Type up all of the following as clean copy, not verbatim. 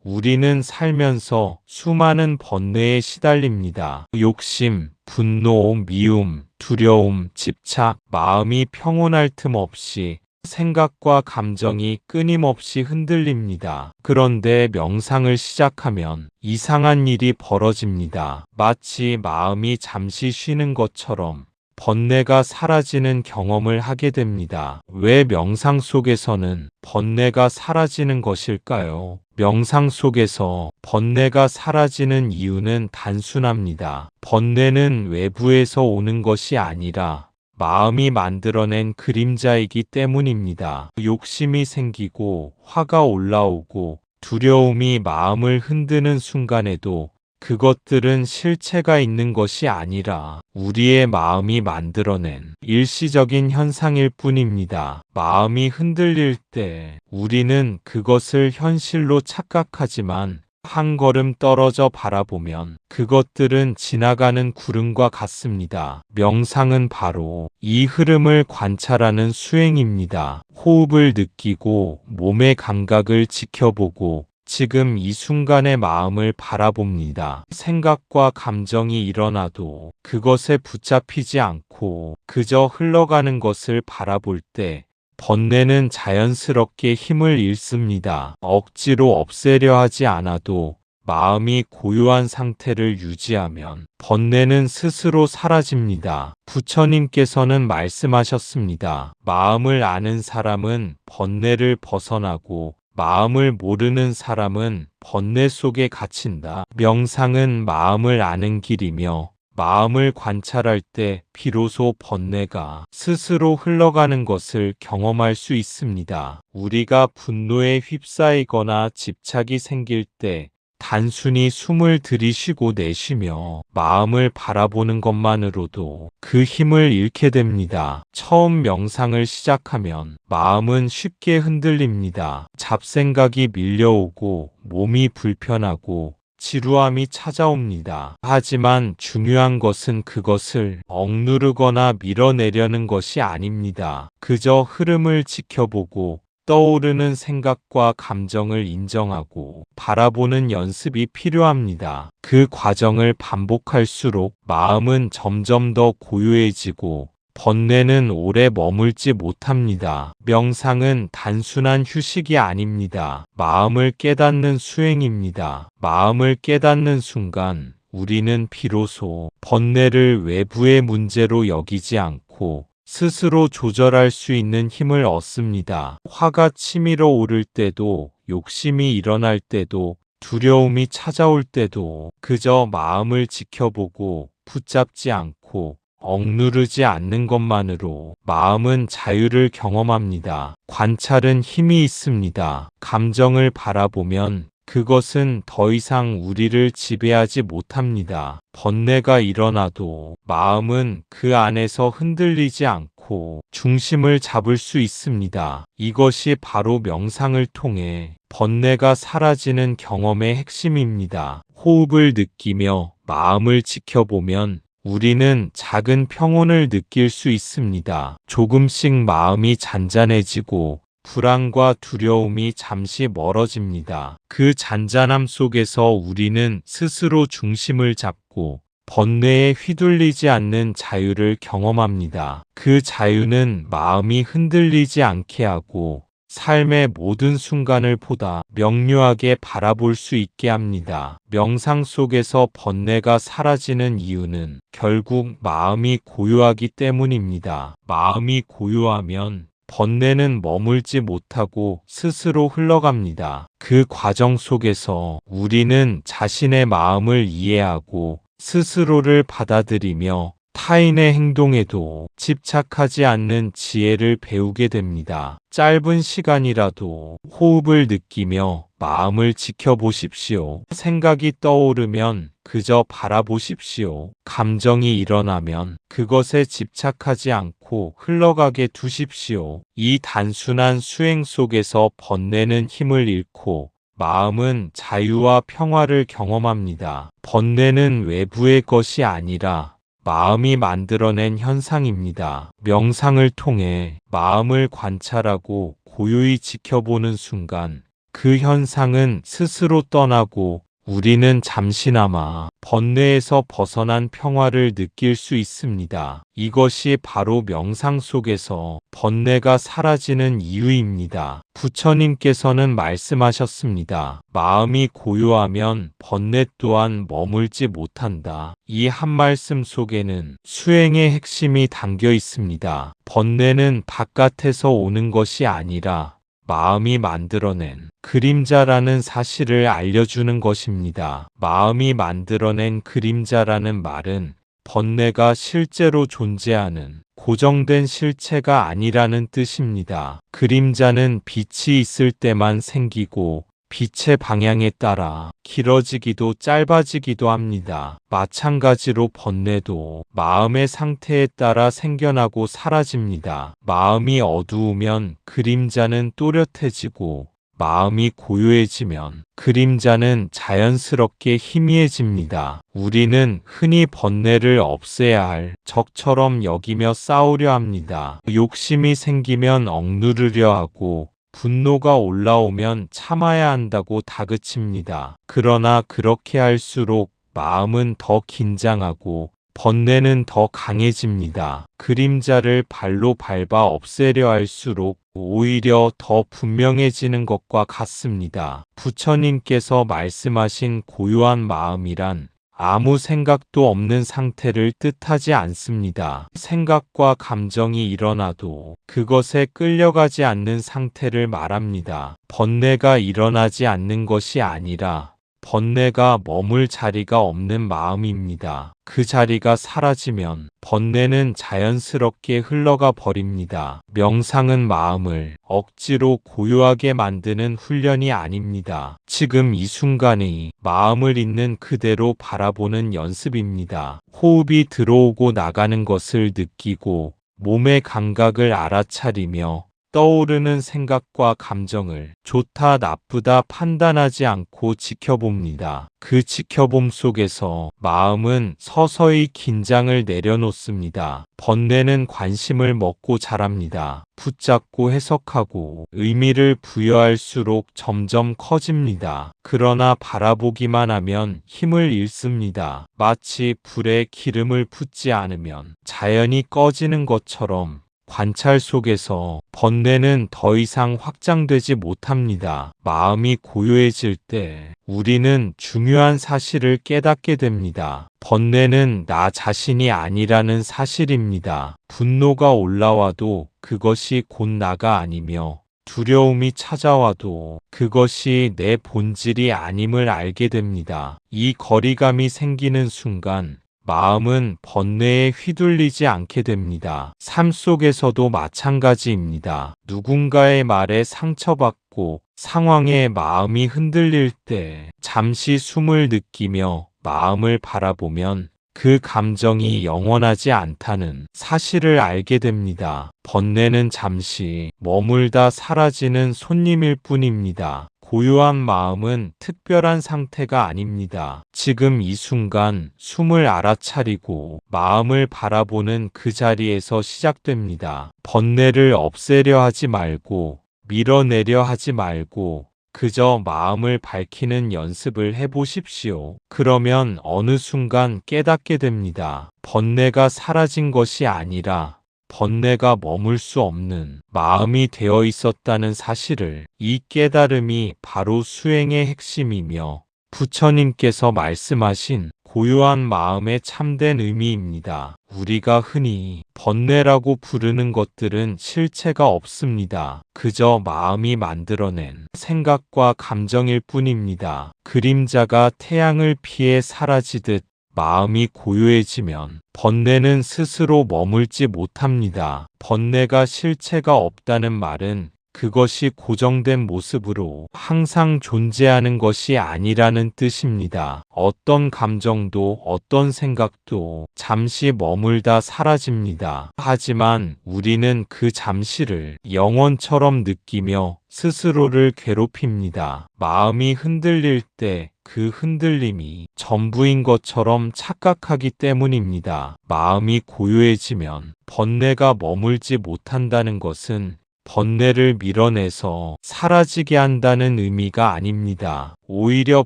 우리는 살면서 수많은 번뇌에 시달립니다. 욕심, 분노, 미움, 두려움, 집착, 마음이 평온할 틈 없이 생각과 감정이 끊임없이 흔들립니다. 그런데 명상을 시작하면 이상한 일이 벌어집니다. 마치 마음이 잠시 쉬는 것처럼 번뇌가 사라지는 경험을 하게 됩니다. 왜 명상 속에서는 번뇌가 사라지는 것일까요? 명상 속에서 번뇌가 사라지는 이유는 단순합니다. 번뇌는 외부에서 오는 것이 아니라 마음이 만들어낸 그림자이기 때문입니다. 욕심이 생기고 화가 올라오고 두려움이 마음을 흔드는 순간에도 그것들은 실체가 있는 것이 아니라 우리의 마음이 만들어낸 일시적인 현상일 뿐입니다. 마음이 흔들릴 때 우리는 그것을 현실로 착각하지만 한 걸음 떨어져 바라보면 그것들은 지나가는 구름과 같습니다. 명상은 바로 이 흐름을 관찰하는 수행입니다. 호흡을 느끼고 몸의 감각을 지켜보고 지금 이 순간의 마음을 바라봅니다. 생각과 감정이 일어나도 그것에 붙잡히지 않고 그저 흘러가는 것을 바라볼 때 번뇌는 자연스럽게 힘을 잃습니다. 억지로 없애려 하지 않아도 마음이 고요한 상태를 유지하면 번뇌는 스스로 사라집니다. 부처님께서는 말씀하셨습니다. 마음을 아는 사람은 번뇌를 벗어나고 마음을 모르는 사람은 번뇌 속에 갇힌다. 명상은 마음을 아는 길이며 마음을 관찰할 때 비로소 번뇌가 스스로 흘러가는 것을 경험할 수 있습니다. 우리가 분노에 휩싸이거나 집착이 생길 때 단순히 숨을 들이쉬고 내쉬며 마음을 바라보는 것만으로도 그 힘을 잃게 됩니다. 처음 명상을 시작하면 마음은 쉽게 흔들립니다. 잡생각이 밀려오고 몸이 불편하고 지루함이 찾아옵니다. 하지만 중요한 것은 그것을 억누르거나 밀어내려는 것이 아닙니다. 그저 흐름을 지켜보고 떠오르는 생각과 감정을 인정하고 바라보는 연습이 필요합니다. 그 과정을 반복할수록 마음은 점점 더 고요해지고 번뇌는 오래 머물지 못합니다. 명상은 단순한 휴식이 아닙니다. 마음을 깨닫는 수행입니다. 마음을 깨닫는 순간 우리는 비로소 번뇌를 외부의 문제로 여기지 않고 스스로 조절할 수 있는 힘을 얻습니다. 화가 치밀어 오를 때도, 욕심이 일어날 때도, 두려움이 찾아올 때도 그저 마음을 지켜보고 붙잡지 않고 억누르지 않는 것만으로 마음은 자유를 경험합니다. 관찰은 힘이 있습니다. 감정을 바라보면 그것은 더 이상 우리를 지배하지 못합니다. 번뇌가 일어나도 마음은 그 안에서 흔들리지 않고 중심을 잡을 수 있습니다. 이것이 바로 명상을 통해 번뇌가 사라지는 경험의 핵심입니다. 호흡을 느끼며 마음을 지켜보면 우리는 작은 평온을 느낄 수 있습니다. 조금씩 마음이 잔잔해지고 불안과 두려움이 잠시 멀어집니다. 그 잔잔함 속에서 우리는 스스로 중심을 잡고 번뇌에 휘둘리지 않는 자유를 경험합니다. 그 자유는 마음이 흔들리지 않게 하고 삶의 모든 순간을 보다 명료하게 바라볼 수 있게 합니다. 명상 속에서 번뇌가 사라지는 이유는 결국 마음이 고요하기 때문입니다. 마음이 고요하면 번뇌는 머물지 못하고 스스로 흘러갑니다. 그 과정 속에서 우리는 자신의 마음을 이해하고 스스로를 받아들이며 타인의 행동에도 집착하지 않는 지혜를 배우게 됩니다. 짧은 시간이라도 호흡을 느끼며 마음을 지켜보십시오. 생각이 떠오르면 그저 바라보십시오. 감정이 일어나면 그것에 집착하지 않고 흘러가게 두십시오. 이 단순한 수행 속에서 번뇌는 힘을 잃고 마음은 자유와 평화를 경험합니다. 번뇌는 외부의 것이 아니라 마음이 만들어낸 현상입니다. 명상을 통해 마음을 관찰하고 고요히 지켜보는 순간 그 현상은 스스로 떠나고 우리는 잠시나마 번뇌에서 벗어난 평화를 느낄 수 있습니다. 이것이 바로 명상 속에서 번뇌가 사라지는 이유입니다. 부처님께서는 말씀하셨습니다. 마음이 고요하면 번뇌 또한 머물지 못한다. 이 한 말씀 속에는 수행의 핵심이 담겨 있습니다. 번뇌는 바깥에서 오는 것이 아니라 마음이 만들어낸 그림자라는 사실을 알려주는 것입니다. 마음이 만들어낸 그림자라는 말은 번뇌가 실제로 존재하는 고정된 실체가 아니라는 뜻입니다. 그림자는 빛이 있을 때만 생기고 빛의 방향에 따라 길어지기도 짧아지기도 합니다. 마찬가지로 번뇌도 마음의 상태에 따라 생겨나고 사라집니다. 마음이 어두우면 그림자는 또렷해지고 마음이 고요해지면 그림자는 자연스럽게 희미해집니다. 우리는 흔히 번뇌를 없애야 할 적처럼 여기며 싸우려 합니다. 욕심이 생기면 억누르려 하고 분노가 올라오면 참아야 한다고 다그칩니다. 그러나 그렇게 할수록 마음은 더 긴장하고 번뇌는 더 강해집니다. 그림자를 발로 밟아 없애려 할수록 오히려 더 분명해지는 것과 같습니다. 부처님께서 말씀하신 고요한 마음이란 아무 생각도 없는 상태를 뜻하지 않습니다. 생각과 감정이 일어나도 그것에 끌려가지 않는 상태를 말합니다. 번뇌가 일어나지 않는 것이 아니라 번뇌가 머물 자리가 없는 마음입니다. 그 자리가 사라지면 번뇌는 자연스럽게 흘러가 버립니다. 명상은 마음을 억지로 고요하게 만드는 훈련이 아닙니다. 지금 이 순간이 마음을 있는 그대로 바라보는 연습입니다. 호흡이 들어오고 나가는 것을 느끼고 몸의 감각을 알아차리며 떠오르는 생각과 감정을 좋다 나쁘다 판단하지 않고 지켜봅니다. 그 지켜봄 속에서 마음은 서서히 긴장을 내려놓습니다. 번뇌는 관심을 먹고 자랍니다. 붙잡고 해석하고 의미를 부여할수록 점점 커집니다. 그러나 바라보기만 하면 힘을 잃습니다. 마치 불에 기름을 붓지 않으면 자연히 꺼지는 것처럼 관찰 속에서 번뇌는 더 이상 확장되지 못합니다. 마음이 고요해질 때 우리는 중요한 사실을 깨닫게 됩니다. 번뇌는 나 자신이 아니라는 사실입니다. 분노가 올라와도 그것이 곧 나가 아니며 두려움이 찾아와도 그것이 내 본질이 아님을 알게 됩니다. 이 거리감이 생기는 순간 마음은 번뇌에 휘둘리지 않게 됩니다. 삶 속에서도 마찬가지입니다. 누군가의 말에 상처받고 상황에 마음이 흔들릴 때 잠시 숨을 느끼며 마음을 바라보면 그 감정이 영원하지 않다는 사실을 알게 됩니다. 번뇌는 잠시 머물다 사라지는 손님일 뿐입니다. 고요한 마음은 특별한 상태가 아닙니다. 지금 이 순간 숨을 알아차리고 마음을 바라보는 그 자리에서 시작됩니다. 번뇌를 없애려 하지 말고 밀어내려 하지 말고 그저 마음을 밝히는 연습을 해보십시오. 그러면 어느 순간 깨닫게 됩니다. 번뇌가 사라진 것이 아니라 번뇌가 머물 수 없는 마음이 되어 있었다는 사실을. 이 깨달음이 바로 수행의 핵심이며 부처님께서 말씀하신 고요한 마음의 참된 의미입니다. 우리가 흔히 번뇌라고 부르는 것들은 실체가 없습니다. 그저 마음이 만들어낸 생각과 감정일 뿐입니다. 그림자가 태양을 피해 사라지듯 마음이 고요해지면 번뇌는 스스로 머물지 못합니다. 번뇌가 실체가 없다는 말은 그것이 고정된 모습으로 항상 존재하는 것이 아니라는 뜻입니다. 어떤 감정도 어떤 생각도 잠시 머물다 사라집니다. 하지만 우리는 그 잠시를 영원처럼 느끼며 스스로를 괴롭힙니다. 마음이 흔들릴 때 그 흔들림이 전부인 것처럼 착각하기 때문입니다. 마음이 고요해지면 번뇌가 머물지 못한다는 것은 번뇌를 밀어내서 사라지게 한다는 의미가 아닙니다. 오히려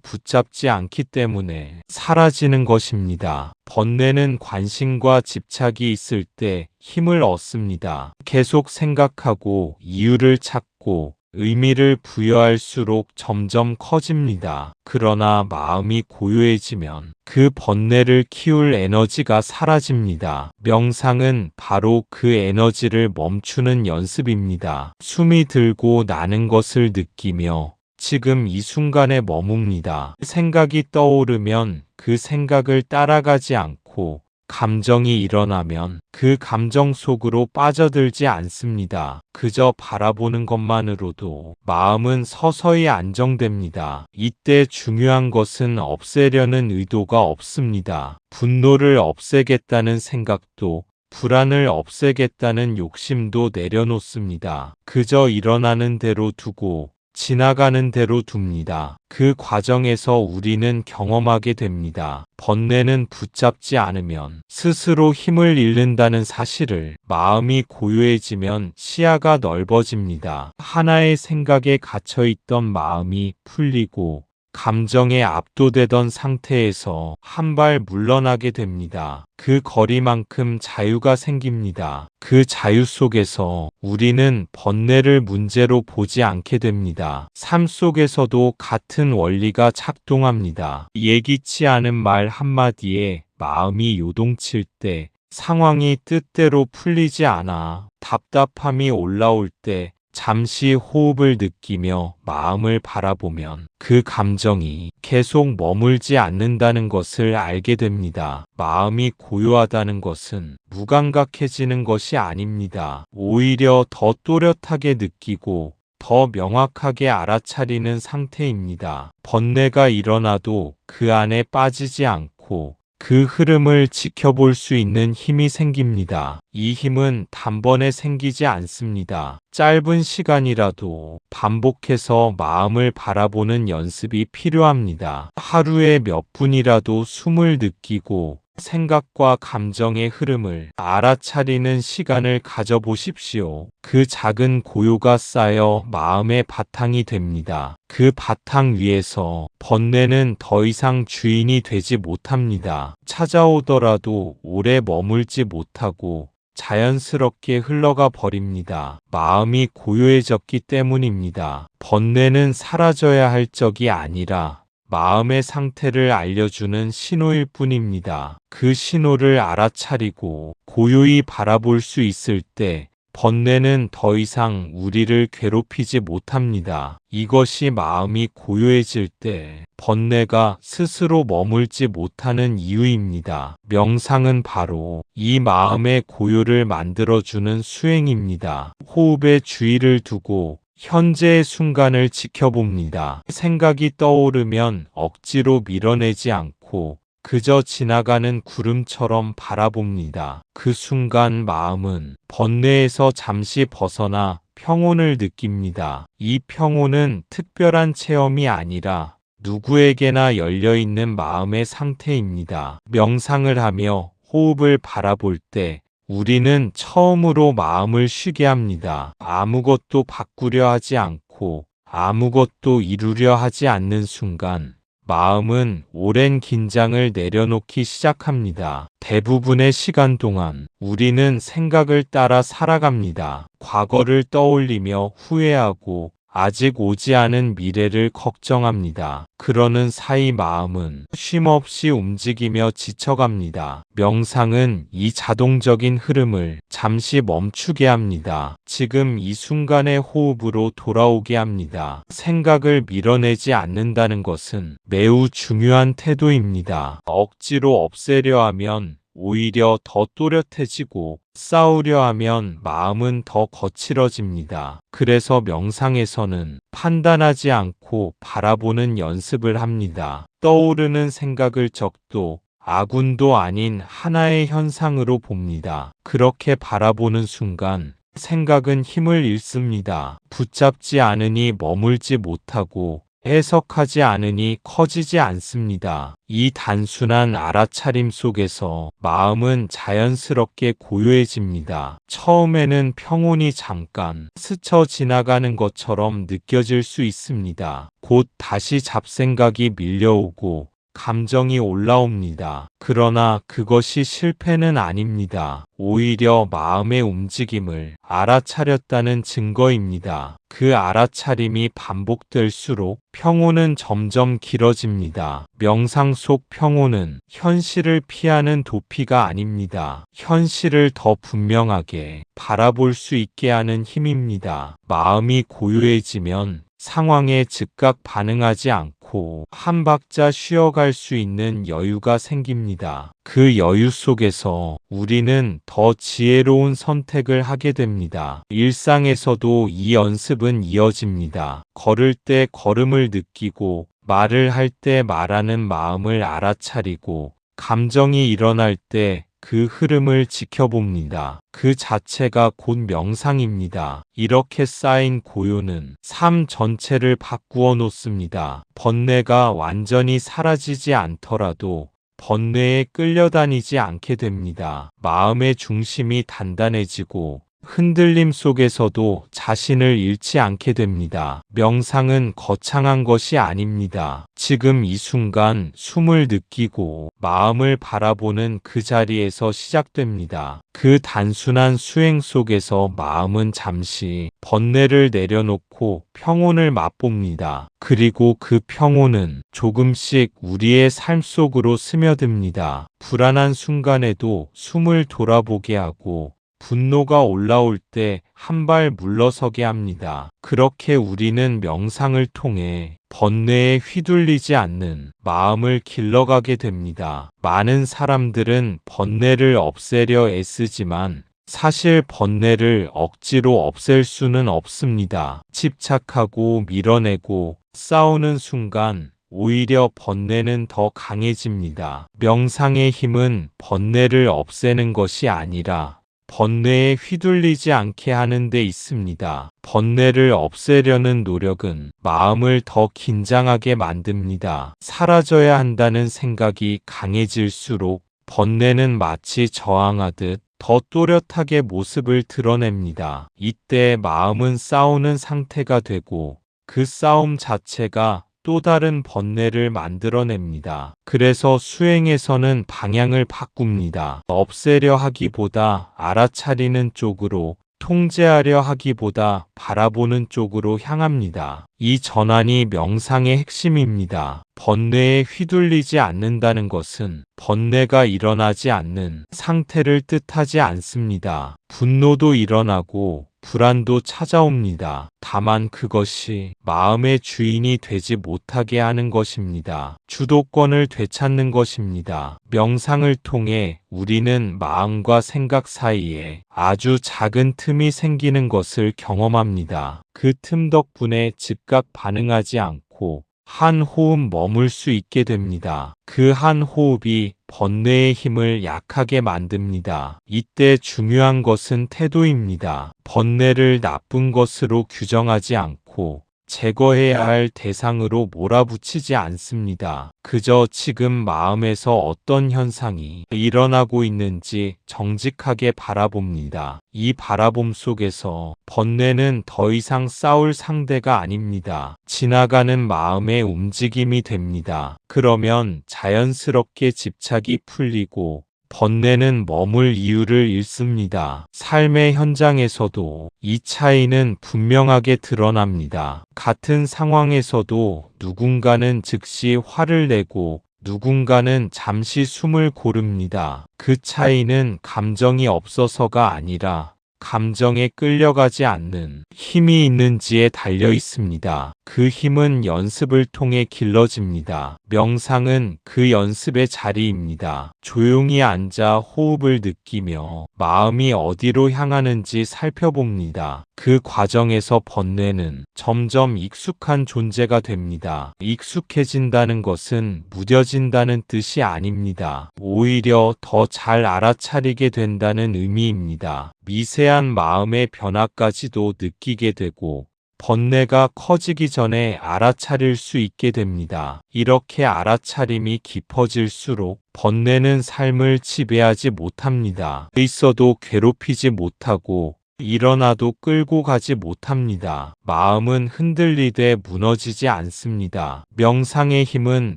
붙잡지 않기 때문에 사라지는 것입니다. 번뇌는 관심과 집착이 있을 때 힘을 얻습니다. 계속 생각하고 이유를 찾고 의미를 부여할수록 점점 커집니다. 그러나 마음이 고요해지면 그 번뇌를 키울 에너지가 사라집니다. 명상은 바로 그 에너지를 멈추는 연습입니다. 숨이 들고 나는 것을 느끼며 지금 이 순간에 머뭅니다. 생각이 떠오르면 그 생각을 따라가지 않고 감정이 일어나면 그 감정 속으로 빠져들지 않습니다. 그저 바라보는 것만으로도 마음은 서서히 안정됩니다. 이때 중요한 것은 없애려는 의도가 없습니다. 분노를 없애겠다는 생각도 불안을 없애겠다는 욕심도 내려놓습니다. 그저 일어나는 대로 두고 지나가는 대로 둡니다. 그 과정에서 우리는 경험하게 됩니다. 번뇌는 붙잡지 않으면 스스로 힘을 잃는다는 사실을. 마음이 고요해지면 시야가 넓어집니다. 하나의 생각에 갇혀있던 마음이 풀리고 감정에 압도되던 상태에서 한 발 물러나게 됩니다. 그 거리만큼 자유가 생깁니다. 그 자유 속에서 우리는 번뇌를 문제로 보지 않게 됩니다. 삶 속에서도 같은 원리가 작동합니다. 예기치 않은 말 한마디에 마음이 요동칠 때, 상황이 뜻대로 풀리지 않아 답답함이 올라올 때, 잠시 호흡을 느끼며 마음을 바라보면 그 감정이 계속 머물지 않는다는 것을 알게 됩니다. 마음이 고요하다는 것은 무감각해지는 것이 아닙니다. 오히려 더 또렷하게 느끼고 더 명확하게 알아차리는 상태입니다. 번뇌가 일어나도 그 안에 빠지지 않고 그 흐름을 지켜볼 수 있는 힘이 생깁니다. 이 힘은 단번에 생기지 않습니다. 짧은 시간이라도 반복해서 마음을 바라보는 연습이 필요합니다. 하루에 몇 분이라도 숨을 느끼고 생각과 감정의 흐름을 알아차리는 시간을 가져보십시오. 그 작은 고요가 쌓여 마음의 바탕이 됩니다. 그 바탕 위에서 번뇌는 더 이상 주인이 되지 못합니다. 찾아오더라도 오래 머물지 못하고 자연스럽게 흘러가 버립니다. 마음이 고요해졌기 때문입니다. 번뇌는 사라져야 할 적이 아니라 마음의 상태를 알려주는 신호일 뿐입니다. 그 신호를 알아차리고 고요히 바라볼 수 있을 때 번뇌는 더 이상 우리를 괴롭히지 못합니다. 이것이 마음이 고요해질 때 번뇌가 스스로 머물지 못하는 이유입니다. 명상은 바로 이 마음의 고요를 만들어주는 수행입니다. 호흡에 주의를 두고 현재의 순간을 지켜봅니다. 생각이 떠오르면 억지로 밀어내지 않고 그저 지나가는 구름처럼 바라봅니다. 그 순간 마음은 번뇌에서 잠시 벗어나 평온을 느낍니다. 이 평온은 특별한 체험이 아니라 누구에게나 열려있는 마음의 상태입니다. 명상을 하며 호흡을 바라볼 때 우리는 처음으로 마음을 쉬게 합니다. 아무것도 바꾸려 하지 않고 아무것도 이루려 하지 않는 순간 마음은 오랜 긴장을 내려놓기 시작합니다. 대부분의 시간 동안 우리는 생각을 따라 살아갑니다. 과거를 떠올리며 후회하고 아직 오지 않은 미래를 걱정합니다. 그러는 사이 마음은 쉼없이 움직이며 지쳐갑니다. 명상은 이 자동적인 흐름을 잠시 멈추게 합니다. 지금 이 순간의 호흡으로 돌아오게 합니다. 생각을 밀어내지 않는다는 것은 매우 중요한 태도입니다. 억지로 없애려 하면 오히려 더 또렷해지고 싸우려 하면 마음은 더 거칠어집니다. 그래서 명상에서는 판단하지 않고 바라보는 연습을 합니다. 떠오르는 생각을 적도 아군도 아닌 하나의 현상으로 봅니다. 그렇게 바라보는 순간 생각은 힘을 잃습니다. 붙잡지 않으니 머물지 못하고 해석하지 않으니 커지지 않습니다. 이 단순한 알아차림 속에서 마음은 자연스럽게 고요해집니다. 처음에는 평온이 잠깐 스쳐 지나가는 것처럼 느껴질 수 있습니다. 곧 다시 잡생각이 밀려오고 감정이 올라옵니다. 그러나 그것이 실패는 아닙니다. 오히려 마음의 움직임을 알아차렸다는 증거입니다. 그 알아차림이 반복될수록 평온은 점점 길어집니다. 명상 속 평온은 현실을 피하는 도피가 아닙니다. 현실을 더 분명하게 바라볼 수 있게 하는 힘입니다. 마음이 고요해지면 상황에 즉각 반응하지 않고 한 박자 쉬어갈 수 있는 여유가 생깁니다. 그 여유 속에서 우리는 더 지혜로운 선택을 하게 됩니다. 일상에서도 이 연습은 이어집니다. 걸을 때 걸음을 느끼고, 말을 할 때 말하는 마음을 알아차리고, 감정이 일어날 때 그 흐름을 지켜봅니다. 그 자체가 곧 명상입니다. 이렇게 쌓인 고요는 삶 전체를 바꾸어 놓습니다. 번뇌가 완전히 사라지지 않더라도 번뇌에 끌려다니지 않게 됩니다. 마음의 중심이 단단해지고 흔들림 속에서도 자신을 잃지 않게 됩니다. 명상은 거창한 것이 아닙니다. 지금 이 순간 숨을 느끼고 마음을 바라보는 그 자리에서 시작됩니다. 그 단순한 수행 속에서 마음은 잠시 번뇌를 내려놓고 평온을 맛봅니다. 그리고 그 평온은 조금씩 우리의 삶 속으로 스며듭니다. 불안한 순간에도 숨을 돌아보게 하고 분노가 올라올 때 한 발 물러서게 합니다. 그렇게 우리는 명상을 통해 번뇌에 휘둘리지 않는 마음을 길러가게 됩니다. 많은 사람들은 번뇌를 없애려 애쓰지만 사실 번뇌를 억지로 없앨 수는 없습니다. 집착하고 밀어내고 싸우는 순간 오히려 번뇌는 더 강해집니다. 명상의 힘은 번뇌를 없애는 것이 아니라 번뇌에 휘둘리지 않게 하는 데 있습니다. 번뇌를 없애려는 노력은 마음을 더 긴장하게 만듭니다. 사라져야 한다는 생각이 강해질수록 번뇌는 마치 저항하듯 더 또렷하게 모습을 드러냅니다. 이때 마음은 싸우는 상태가 되고 그 싸움 자체가 또 다른 번뇌를 만들어냅니다. 그래서 수행에서는 방향을 바꿉니다. 없애려 하기보다 알아차리는 쪽으로, 통제하려 하기보다 바라보는 쪽으로 향합니다. 이 전환이 명상의 핵심입니다. 번뇌에 휘둘리지 않는다는 것은 번뇌가 일어나지 않는 상태를 뜻하지 않습니다. 분노도 일어나고 불안도 찾아옵니다. 다만 그것이 마음의 주인이 되지 못하게 하는 것입니다. 주도권을 되찾는 것입니다. 명상을 통해 우리는 마음과 생각 사이에 아주 작은 틈이 생기는 것을 경험합니다. 그 틈 덕분에 즉각 반응하지 않고 한 호흡 머물 수 있게 됩니다. 그 한 호흡이 번뇌의 힘을 약하게 만듭니다. 이때 중요한 것은 태도입니다. 번뇌를 나쁜 것으로 규정하지 않고 제거해야 할 대상으로 몰아붙이지 않습니다. 그저 지금 마음에서 어떤 현상이 일어나고 있는지 정직하게 바라봅니다. 이 바라봄 속에서 번뇌는 더 이상 싸울 상대가 아닙니다. 지나가는 마음의 움직임이 됩니다. 그러면 자연스럽게 집착이 풀리고 번뇌는 머물 이유를 잃습니다. 삶의 현장에서도 이 차이는 분명하게 드러납니다. 같은 상황에서도 누군가는 즉시 화를 내고 누군가는 잠시 숨을 고릅니다. 그 차이는 감정이 없어서가 아니라 감정에 끌려가지 않는 힘이 있는지에 달려 있습니다. 그 힘은 연습을 통해 길러집니다. 명상은 그 연습의 자리입니다. 조용히 앉아 호흡을 느끼며 마음이 어디로 향하는지 살펴봅니다. 그 과정에서 번뇌는 점점 익숙한 존재가 됩니다. 익숙해진다는 것은 무뎌진다는 뜻이 아닙니다. 오히려 더 잘 알아차리게 된다는 의미입니다. 미세한 마음의 변화까지도 느끼게 되고 번뇌가 커지기 전에 알아차릴 수 있게 됩니다. 이렇게 알아차림이 깊어질수록 번뇌는 삶을 지배하지 못합니다. 있어도 괴롭히지 못하고 일어나도 끌고 가지 못합니다. 마음은 흔들리되 무너지지 않습니다. 명상의 힘은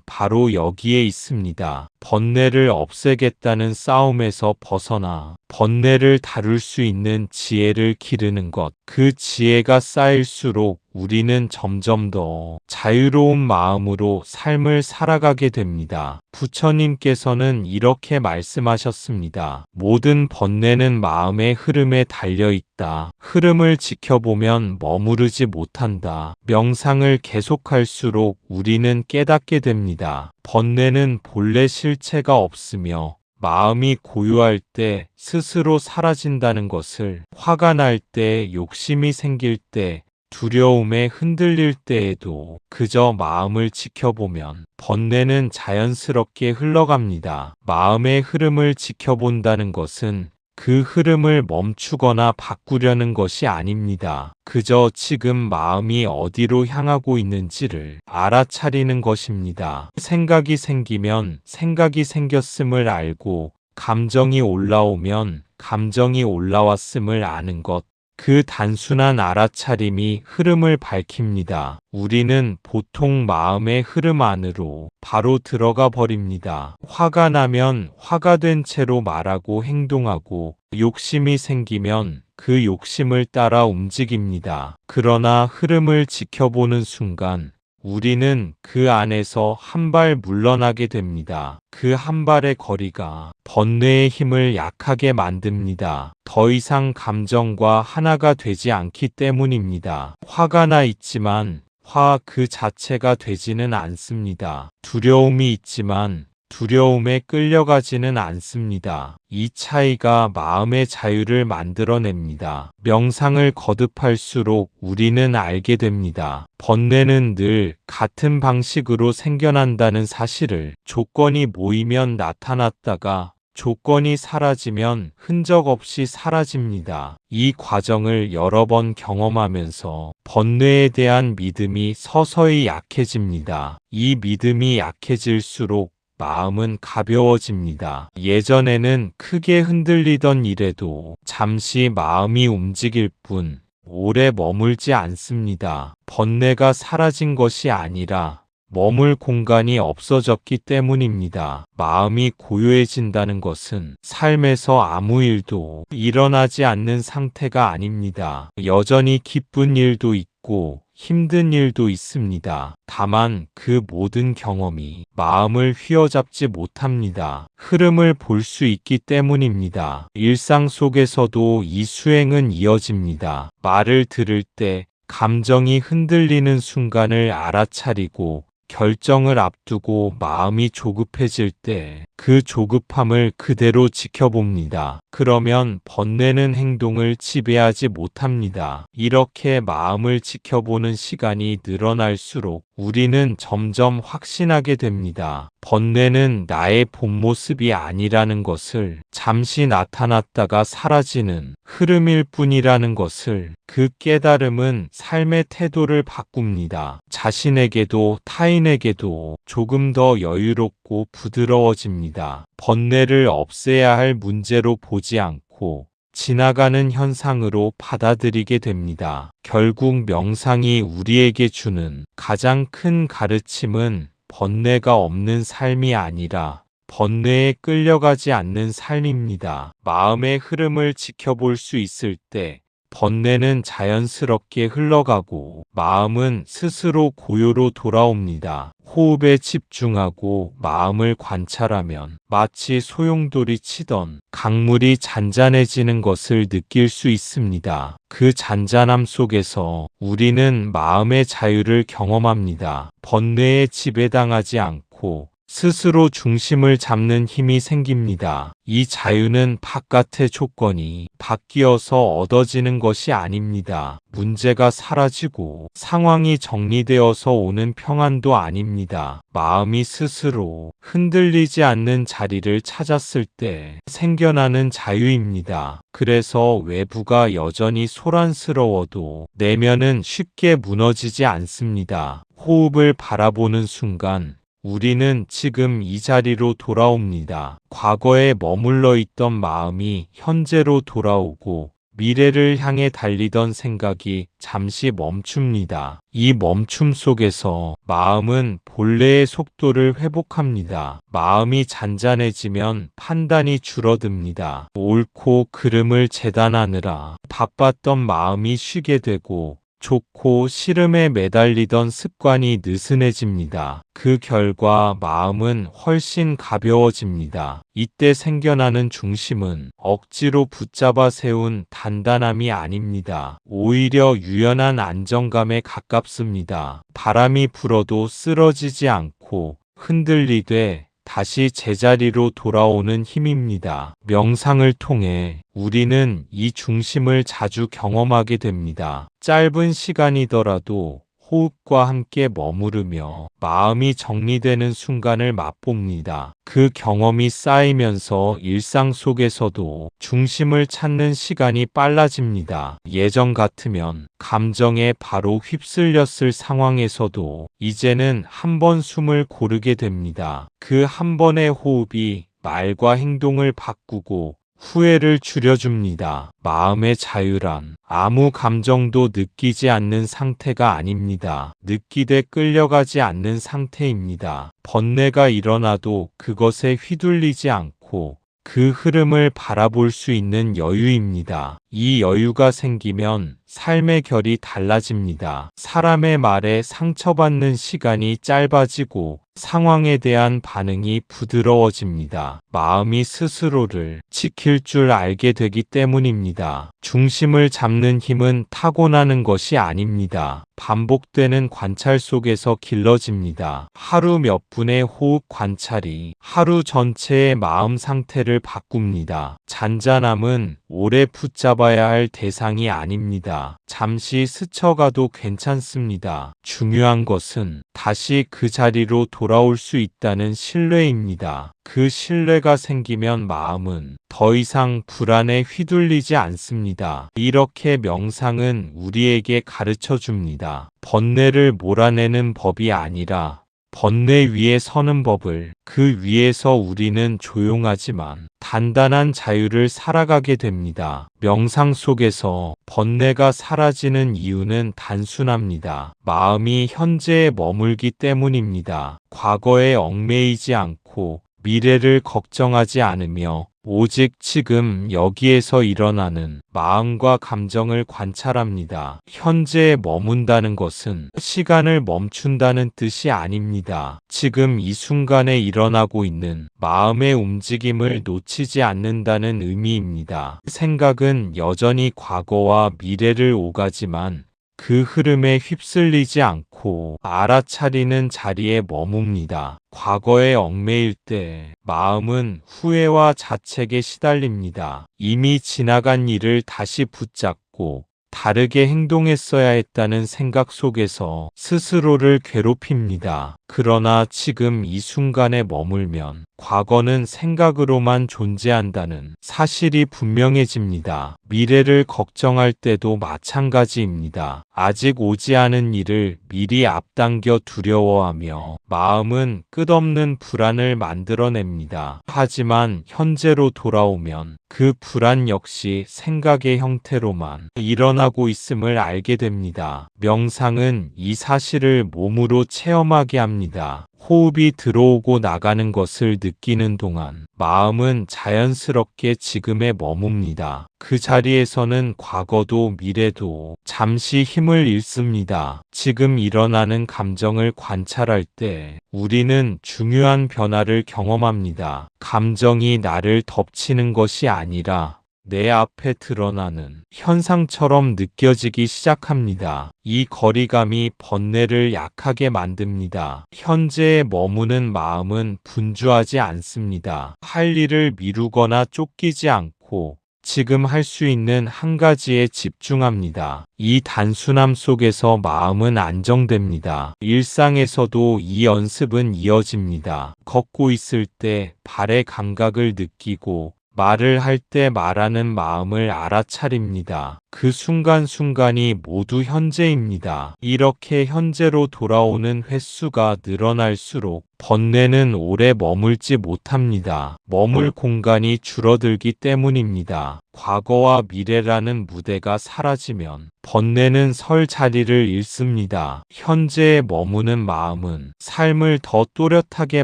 바로 여기에 있습니다. 번뇌를 없애겠다는 싸움에서 벗어나 번뇌를 다룰 수 있는 지혜를 기르는 것. 그 지혜가 쌓일수록 우리는 점점 더 자유로운 마음으로 삶을 살아가게 됩니다. 부처님께서는 이렇게 말씀하셨습니다. 모든 번뇌는 마음의 흐름에 달려 있다. 흐름을 지켜보면 머무르지 못한다. 명상을 계속할수록 우리는 깨닫게 됩니다. 번뇌는 본래 실체가 없으며 마음이 고요할 때 스스로 사라진다는 것을, 화가 날 때, 욕심이 생길 때, 두려움에 흔들릴 때에도 그저 마음을 지켜보면 번뇌는 자연스럽게 흘러갑니다. 마음의 흐름을 지켜본다는 것은 그 흐름을 멈추거나 바꾸려는 것이 아닙니다. 그저 지금 마음이 어디로 향하고 있는지를 알아차리는 것입니다. 생각이 생기면 생각이 생겼음을 알고, 감정이 올라오면 감정이 올라왔음을 아는 것. 그 단순한 알아차림이 흐름을 밝힙니다. 우리는 보통 마음의 흐름 안으로 바로 들어가 버립니다. 화가 나면 화가 된 채로 말하고 행동하고, 욕심이 생기면 그 욕심을 따라 움직입니다. 그러나 흐름을 지켜보는 순간 우리는 그 안에서 한 발 물러나게 됩니다. 그 한 발의 거리가 번뇌의 힘을 약하게 만듭니다. 더 이상 감정과 하나가 되지 않기 때문입니다. 화가 나 있지만 화 그 자체가 되지는 않습니다. 두려움이 있지만 두려움에 끌려가지는 않습니다. 이 차이가 마음의 자유를 만들어냅니다. 명상을 거듭할수록 우리는 알게 됩니다. 번뇌는 늘 같은 방식으로 생겨난다는 사실을. 조건이 모이면 나타났다가 조건이 사라지면 흔적 없이 사라집니다. 이 과정을 여러 번 경험하면서 번뇌에 대한 믿음이 서서히 약해집니다. 이 믿음이 약해질수록 마음은 가벼워집니다. 예전에는 크게 흔들리던 일에도 잠시 마음이 움직일 뿐 오래 머물지 않습니다. 번뇌가 사라진 것이 아니라 머물 공간이 없어졌기 때문입니다. 마음이 고요해진다는 것은 삶에서 아무 일도 일어나지 않는 상태가 아닙니다. 여전히 기쁜 일도 있고 힘든 일도 있습니다. 다만 그 모든 경험이 마음을 휘어잡지 못합니다. 흐름을 볼 수 있기 때문입니다. 일상 속에서도 이 수행은 이어집니다. 말을 들을 때 감정이 흔들리는 순간을 알아차리고, 결정을 앞두고 마음이 조급해질 때 그 조급함을 그대로 지켜봅니다. 그러면 번뇌는 행동을 지배하지 못합니다. 이렇게 마음을 지켜보는 시간이 늘어날수록 우리는 점점 확신하게 됩니다. 번뇌는 나의 본 모습이 아니라는 것을, 잠시 나타났다가 사라지는 흐름일 뿐이라는 것을. 그 깨달음은 삶의 태도를 바꿉니다. 자신에게도 타인에게도 조금 더 여유롭고 부드러워집니다. 번뇌를 없애야 할 문제로 보지 않고 지나가는 현상으로 받아들이게 됩니다. 결국 명상이 우리에게 주는 가장 큰 가르침은 번뇌가 없는 삶이 아니라 번뇌에 끌려가지 않는 삶입니다. 마음의 흐름을 지켜볼 수 있을 때 번뇌는 자연스럽게 흘러가고 마음은 스스로 고요로 돌아옵니다. 호흡에 집중하고 마음을 관찰하면 마치 소용돌이 치던 강물이 잔잔해지는 것을 느낄 수 있습니다. 그 잔잔함 속에서 우리는 마음의 자유를 경험합니다. 번뇌에 지배당하지 않고 스스로 중심을 잡는 힘이 생깁니다. 이 자유는 바깥의 조건이 바뀌어서 얻어지는 것이 아닙니다. 문제가 사라지고 상황이 정리되어서 오는 평안도 아닙니다. 마음이 스스로 흔들리지 않는 자리를 찾았을 때 생겨나는 자유입니다. 그래서 외부가 여전히 소란스러워도 내면은 쉽게 무너지지 않습니다. 호흡을 바라보는 순간 우리는 지금 이 자리로 돌아옵니다. 과거에 머물러 있던 마음이 현재로 돌아오고 미래를 향해 달리던 생각이 잠시 멈춥니다. 이 멈춤 속에서 마음은 본래의 속도를 회복합니다. 마음이 잔잔해지면 판단이 줄어듭니다. 옳고 그름을 재단하느라 바빴던 마음이 쉬게 되고 좋고 싫음에 매달리던 습관이 느슨해집니다. 그 결과 마음은 훨씬 가벼워집니다. 이때 생겨나는 중심은 억지로 붙잡아 세운 단단함이 아닙니다. 오히려 유연한 안정감에 가깝습니다. 바람이 불어도 쓰러지지 않고 흔들리되 다시 제자리로 돌아오는 힘입니다. 명상을 통해 우리는 이 중심을 자주 경험하게 됩니다. 짧은 시간이더라도 호흡과 함께 머무르며 마음이 정리되는 순간을 맛봅니다. 그 경험이 쌓이면서 일상 속에서도 중심을 찾는 시간이 빨라집니다. 예전 같으면 감정에 바로 휩쓸렸을 상황에서도 이제는 한 번 숨을 고르게 됩니다. 그 한 번의 호흡이 말과 행동을 바꾸고 후회를 줄여줍니다. 마음의 자유란 아무 감정도 느끼지 않는 상태가 아닙니다. 느끼되 끌려가지 않는 상태입니다. 번뇌가 일어나도 그것에 휘둘리지 않고 그 흐름을 바라볼 수 있는 여유입니다. 이 여유가 생기면 삶의 결이 달라집니다. 사람의 말에 상처받는 시간이 짧아지고 상황에 대한 반응이 부드러워집니다. 마음이 스스로를 지킬 줄 알게 되기 때문입니다. 중심을 잡는 힘은 타고나는 것이 아닙니다. 반복되는 관찰 속에서 길러집니다. 하루 몇 분의 호흡 관찰이 하루 전체의 마음 상태를 바꿉니다. 잔잔함은 오래 붙잡아야 할 대상이 아닙니다. 잠시 스쳐가도 괜찮습니다. 중요한 것은 다시 그 자리로 돌아올 수 있다는 신뢰입니다. 그 신뢰가 생기면 마음은 더 이상 불안에 휘둘리지 않습니다. 이렇게 명상은 우리에게 가르쳐 줍니다. 번뇌를 몰아내는 법이 아니라 번뇌 위에 서는 법을, 그 위에서 우리는 조용하지만 단단한 자유를 살아가게 됩니다. 명상 속에서 번뇌가 사라지는 이유는 단순합니다. 마음이 현재에 머물기 때문입니다. 과거에 얽매이지 않고 미래를 걱정하지 않으며 오직 지금 여기에서 일어나는 마음과 감정을 관찰합니다. 현재에 머문다는 것은 시간을 멈춘다는 뜻이 아닙니다. 지금 이 순간에 일어나고 있는 마음의 움직임을 놓치지 않는다는 의미입니다. 생각은 여전히 과거와 미래를 오가지만 그 흐름에 휩쓸리지 않고 알아차리는 자리에 머뭅니다. 과거에 얽매일 때 마음은 후회와 자책에 시달립니다. 이미 지나간 일을 다시 붙잡고 다르게 행동했어야 했다는 생각 속에서 스스로를 괴롭힙니다. 그러나 지금 이 순간에 머물면 과거는 생각으로만 존재한다는 사실이 분명해집니다. 미래를 걱정할 때도 마찬가지입니다. 아직 오지 않은 일을 미리 앞당겨 두려워하며 마음은 끝없는 불안을 만들어냅니다. 하지만 현재로 돌아오면 그 불안 역시 생각의 형태로만 일어나고 있음을 알게 됩니다. 명상은 이 사실을 몸으로 체험하게 합니다. 호흡이 들어오고 나가는 것을 느끼는 동안 마음은 자연스럽게 지금에 머뭅니다. 그 자리에서는 과거도 미래도 잠시 힘을 잃습니다. 지금 일어나는 감정을 관찰할 때 우리는 중요한 변화를 경험합니다. 감정이 나를 덮치는 것이 아니라 내 앞에 드러나는 현상처럼 느껴지기 시작합니다. 이 거리감이 번뇌를 약하게 만듭니다. 현재에 머무는 마음은 분주하지 않습니다. 할 일을 미루거나 쫓기지 않고 지금 할 수 있는 한 가지에 집중합니다. 이 단순함 속에서 마음은 안정됩니다. 일상에서도 이 연습은 이어집니다. 걷고 있을 때 발의 감각을 느끼고 말을 할 때 말하는 마음을 알아차립니다. 그 순간순간이 모두 현재입니다. 이렇게 현재로 돌아오는 횟수가 늘어날수록 번뇌는 오래 머물지 못합니다. 머물 공간이 줄어들기 때문입니다. 과거와 미래라는 무대가 사라지면 번뇌는 설 자리를 잃습니다. 현재에 머무는 마음은 삶을 더 또렷하게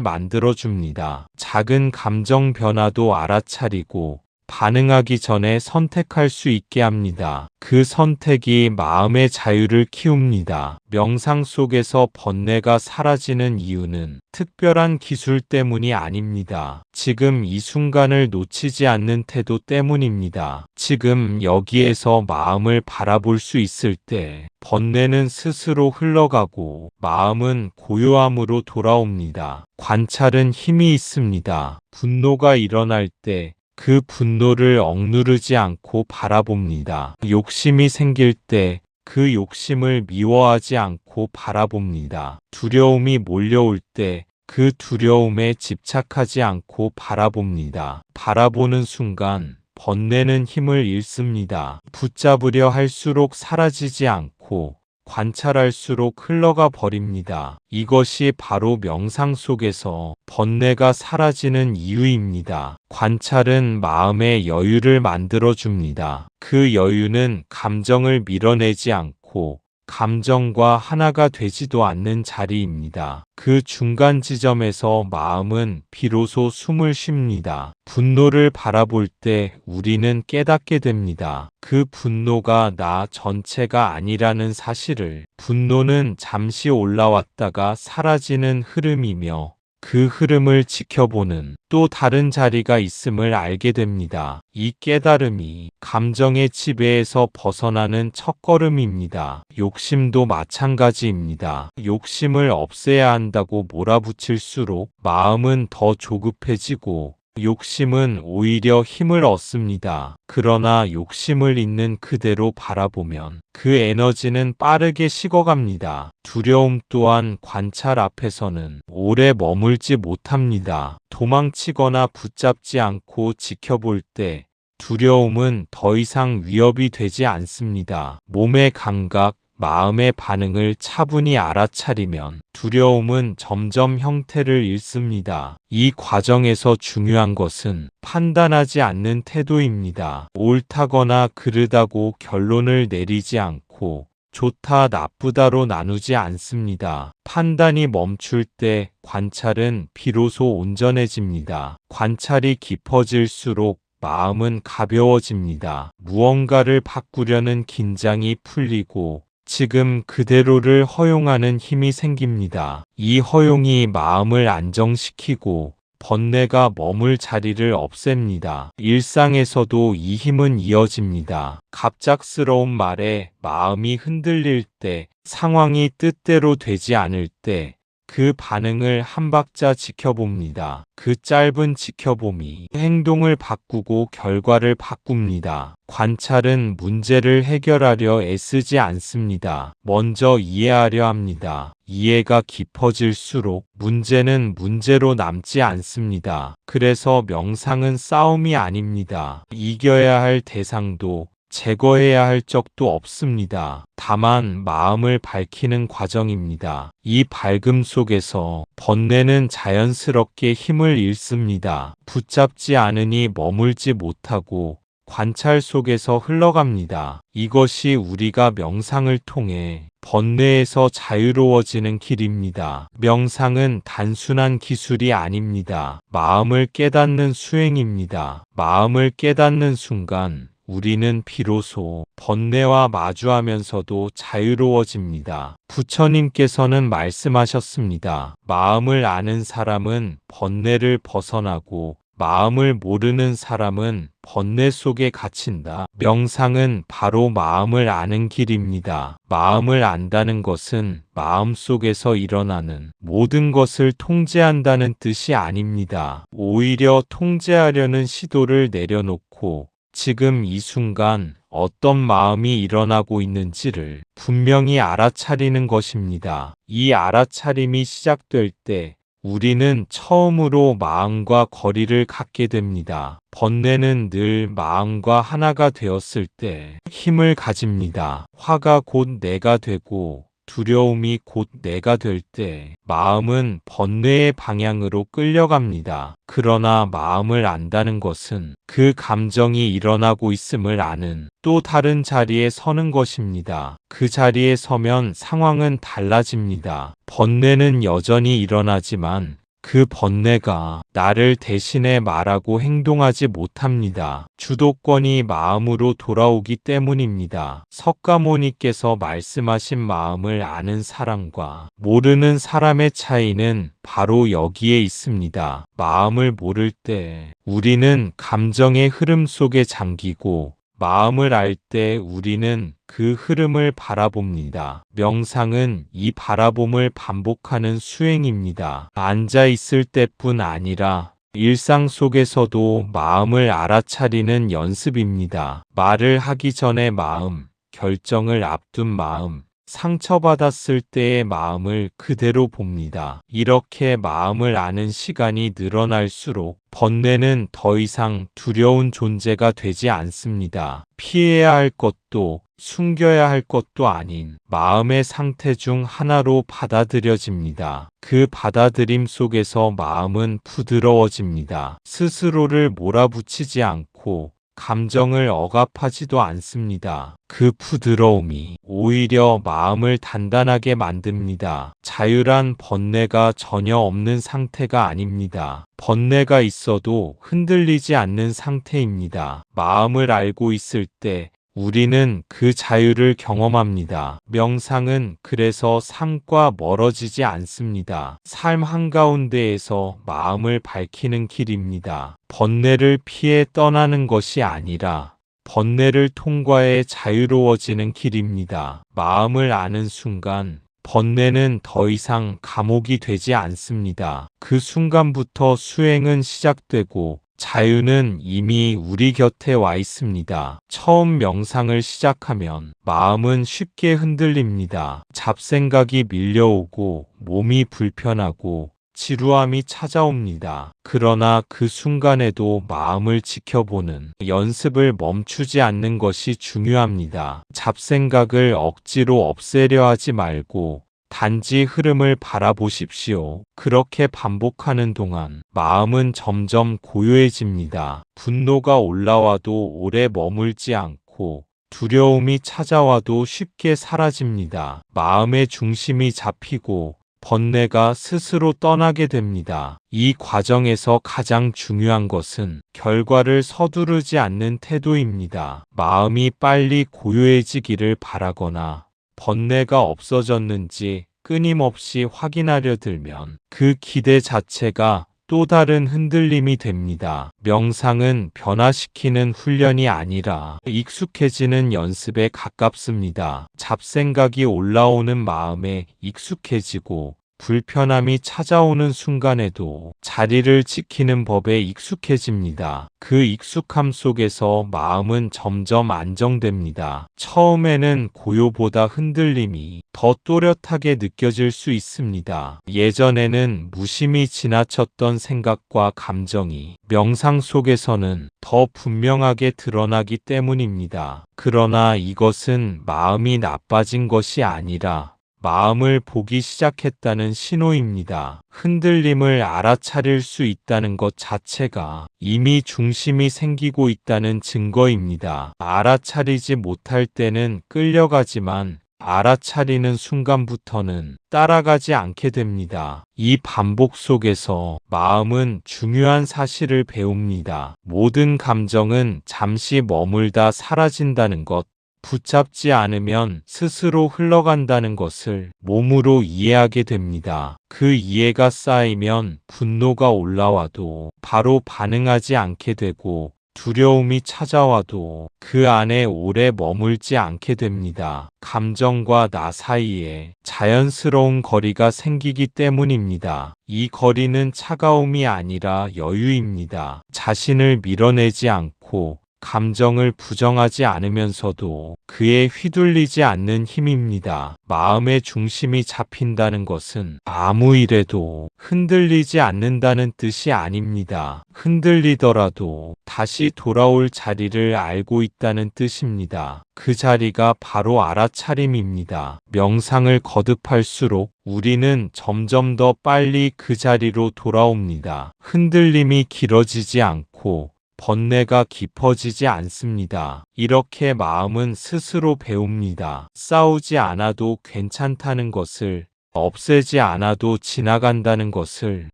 만들어줍니다. 작은 감정 변화도 알아차리고 반응하기 전에 선택할 수 있게 합니다. 그 선택이 마음의 자유를 키웁니다. 명상 속에서 번뇌가 사라지는 이유는 특별한 기술 때문이 아닙니다. 지금 이 순간을 놓치지 않는 태도 때문입니다. 지금 여기에서 마음을 바라볼 수 있을 때 번뇌는 스스로 흘러가고 마음은 고요함으로 돌아옵니다. 관찰은 힘이 있습니다. 분노가 일어날 때 그 분노를 억누르지 않고 바라봅니다. 욕심이 생길 때 그 욕심을 미워하지 않고 바라봅니다. 두려움이 몰려올 때 그 두려움에 집착하지 않고 바라봅니다. 바라보는 순간 번뇌는 힘을 잃습니다. 붙잡으려 할수록 사라지지 않고 관찰할수록 흘러가 버립니다. 이것이 바로 명상 속에서 번뇌가 사라지는 이유입니다. 관찰은 마음의 여유를 만들어줍니다. 그 여유는 감정을 밀어내지 않고 감정과 하나가 되지도 않는 자리입니다. 그 중간 지점에서 마음은 비로소 숨을 쉽니다. 분노를 바라볼 때 우리는 깨닫게 됩니다. 그 분노가 나 전체가 아니라는 사실을. 분노는 잠시 올라왔다가 사라지는 흐름이며 그 흐름을 지켜보는 또 다른 자리가 있음을 알게 됩니다. 이 깨달음이 감정의 지배에서 벗어나는 첫걸음입니다. 욕심도 마찬가지입니다. 욕심을 없애야 한다고 몰아붙일수록 마음은 더 조급해지고 욕심은 오히려 힘을 얻습니다. 그러나 욕심을 있는 그대로 바라보면 그 에너지는 빠르게 식어갑니다. 두려움 또한 관찰 앞에서는 오래 머물지 못합니다. 도망치거나 붙잡지 않고 지켜볼 때 두려움은 더 이상 위협이 되지 않습니다. 몸의 감각, 마음의 반응을 차분히 알아차리면 두려움은 점점 형태를 잃습니다. 이 과정에서 중요한 것은 판단하지 않는 태도입니다. 옳다거나 그르다고 결론을 내리지 않고 좋다 나쁘다로 나누지 않습니다. 판단이 멈출 때 관찰은 비로소 온전해집니다. 관찰이 깊어질수록 마음은 가벼워집니다. 무언가를 바꾸려는 긴장이 풀리고 지금 그대로를 허용하는 힘이 생깁니다. 이 허용이 마음을 안정시키고 번뇌가 머물 자리를 없앱니다. 일상에서도 이 힘은 이어집니다. 갑작스러운 말에 마음이 흔들릴 때, 상황이 뜻대로 되지 않을 때, 그 반응을 한 박자 지켜봅니다. 그 짧은 지켜봄이 행동을 바꾸고 결과를 바꿉니다. 관찰은 문제를 해결하려 애쓰지 않습니다. 먼저 이해하려 합니다. 이해가 깊어질수록 문제는 문제로 남지 않습니다. 그래서 명상은 싸움이 아닙니다. 이겨야 할 대상도 제거해야 할 적도 없습니다. 다만 마음을 밝히는 과정입니다. 이 밝음 속에서 번뇌는 자연스럽게 힘을 잃습니다. 붙잡지 않으니 머물지 못하고 관찰 속에서 흘러갑니다. 이것이 우리가 명상을 통해 번뇌에서 자유로워지는 길입니다. 명상은 단순한 기술이 아닙니다. 마음을 깨닫는 수행입니다. 마음을 깨닫는 순간 우리는 비로소 번뇌와 마주하면서도 자유로워집니다. 부처님께서는 말씀하셨습니다. 마음을 아는 사람은 번뇌를 벗어나고 마음을 모르는 사람은 번뇌 속에 갇힌다. 명상은 바로 마음을 아는 길입니다. 마음을 안다는 것은 마음 속에서 일어나는 모든 것을 통제한다는 뜻이 아닙니다. 오히려 통제하려는 시도를 내려놓고 지금 이 순간 어떤 마음이 일어나고 있는지를 분명히 알아차리는 것입니다. 이 알아차림이 시작될 때 우리는 처음으로 마음과 거리를 갖게 됩니다. 번뇌는 늘 마음과 하나가 되었을 때 힘을 가집니다. 화가 곧 내가 되고 두려움이 곧 내가 될 때 마음은 번뇌의 방향으로 끌려갑니다. 그러나 마음을 안다는 것은 그 감정이 일어나고 있음을 아는 또 다른 자리에 서는 것입니다. 그 자리에 서면 상황은 달라집니다. 번뇌는 여전히 일어나지만 그 번뇌가 나를 대신해 말하고 행동하지 못합니다. 주도권이 마음으로 돌아오기 때문입니다. 석가모니께서 말씀하신 마음을 아는 사람과 모르는 사람의 차이는 바로 여기에 있습니다. 마음을 모를 때 우리는 감정의 흐름 속에 잠기고 마음을 알 때 우리는 그 흐름을 바라봅니다. 명상은 이 바라봄을 반복하는 수행입니다. 앉아 있을 때뿐 아니라 일상 속에서도 마음을 알아차리는 연습입니다. 말을 하기 전의 마음, 결정을 앞둔 마음, 상처받았을 때의 마음을 그대로 봅니다. 이렇게 마음을 아는 시간이 늘어날수록 번뇌는 더 이상 두려운 존재가 되지 않습니다. 피해야 할 것도 숨겨야 할 것도 아닌 마음의 상태 중 하나로 받아들여집니다. 그 받아들임 속에서 마음은 부드러워집니다. 스스로를 몰아붙이지 않고 감정을 억압하지도 않습니다. 그 부드러움이 오히려 마음을 단단하게 만듭니다. 자유란 번뇌가 전혀 없는 상태가 아닙니다. 번뇌가 있어도 흔들리지 않는 상태입니다. 마음을 알고 있을 때 우리는 그 자유를 경험합니다. 명상은 그래서 삶과 멀어지지 않습니다. 삶 한가운데에서 마음을 밝히는 길입니다. 번뇌를 피해 떠나는 것이 아니라 번뇌를 통과해 자유로워지는 길입니다. 마음을 아는 순간 번뇌는 더 이상 감옥이 되지 않습니다. 그 순간부터 수행은 시작되고 자유는 이미 우리 곁에 와 있습니다. 처음 명상을 시작하면 마음은 쉽게 흔들립니다. 잡생각이 밀려오고 몸이 불편하고 지루함이 찾아옵니다. 그러나 그 순간에도 마음을 지켜보는 연습을 멈추지 않는 것이 중요합니다. 잡생각을 억지로 없애려 하지 말고 단지 흐름을 바라보십시오. 그렇게 반복하는 동안 마음은 점점 고요해집니다. 분노가 올라와도 오래 머물지 않고 두려움이 찾아와도 쉽게 사라집니다. 마음의 중심이 잡히고 번뇌가 스스로 떠나게 됩니다. 이 과정에서 가장 중요한 것은 결과를 서두르지 않는 태도입니다. 마음이 빨리 고요해지기를 바라거나 번뇌가 없어졌는지 끊임없이 확인하려 들면 그 기대 자체가 또 다른 흔들림이 됩니다. 명상은 변화시키는 훈련이 아니라 익숙해지는 연습에 가깝습니다. 잡생각이 올라오는 마음에 익숙해지고 불편함이 찾아오는 순간에도 자리를 지키는 법에 익숙해집니다. 그 익숙함 속에서 마음은 점점 안정됩니다. 처음에는 고요보다 흔들림이 더 또렷하게 느껴질 수 있습니다. 예전에는 무심히 지나쳤던 생각과 감정이 명상 속에서는 더 분명하게 드러나기 때문입니다. 그러나 이것은 마음이 나빠진 것이 아니라 마음을 보기 시작했다는 신호입니다. 흔들림을 알아차릴 수 있다는 것 자체가 이미 중심이 생기고 있다는 증거입니다. 알아차리지 못할 때는 끌려가지만 알아차리는 순간부터는 따라가지 않게 됩니다. 이 반복 속에서 마음은 중요한 사실을 배웁니다. 모든 감정은 잠시 머물다 사라진다는 것. 붙잡지 않으면 스스로 흘러간다는 것을 몸으로 이해하게 됩니다. 그 이해가 쌓이면 분노가 올라와도 바로 반응하지 않게 되고 두려움이 찾아와도 그 안에 오래 머물지 않게 됩니다. 감정과 나 사이에 자연스러운 거리가 생기기 때문입니다. 이 거리는 차가움이 아니라 여유입니다. 자신을 밀어내지 않고 감정을 부정하지 않으면서도 그에 휘둘리지 않는 힘입니다. 마음의 중심이 잡힌다는 것은 아무 일에도 흔들리지 않는다는 뜻이 아닙니다. 흔들리더라도 다시 돌아올 자리를 알고 있다는 뜻입니다. 그 자리가 바로 알아차림입니다. 명상을 거듭할수록 우리는 점점 더 빨리 그 자리로 돌아옵니다. 흔들림이 길어지지 않고 번뇌가 깊어지지 않습니다. 이렇게 마음은 스스로 배웁니다. 싸우지 않아도 괜찮다는 것을, 없애지 않아도 지나간다는 것을.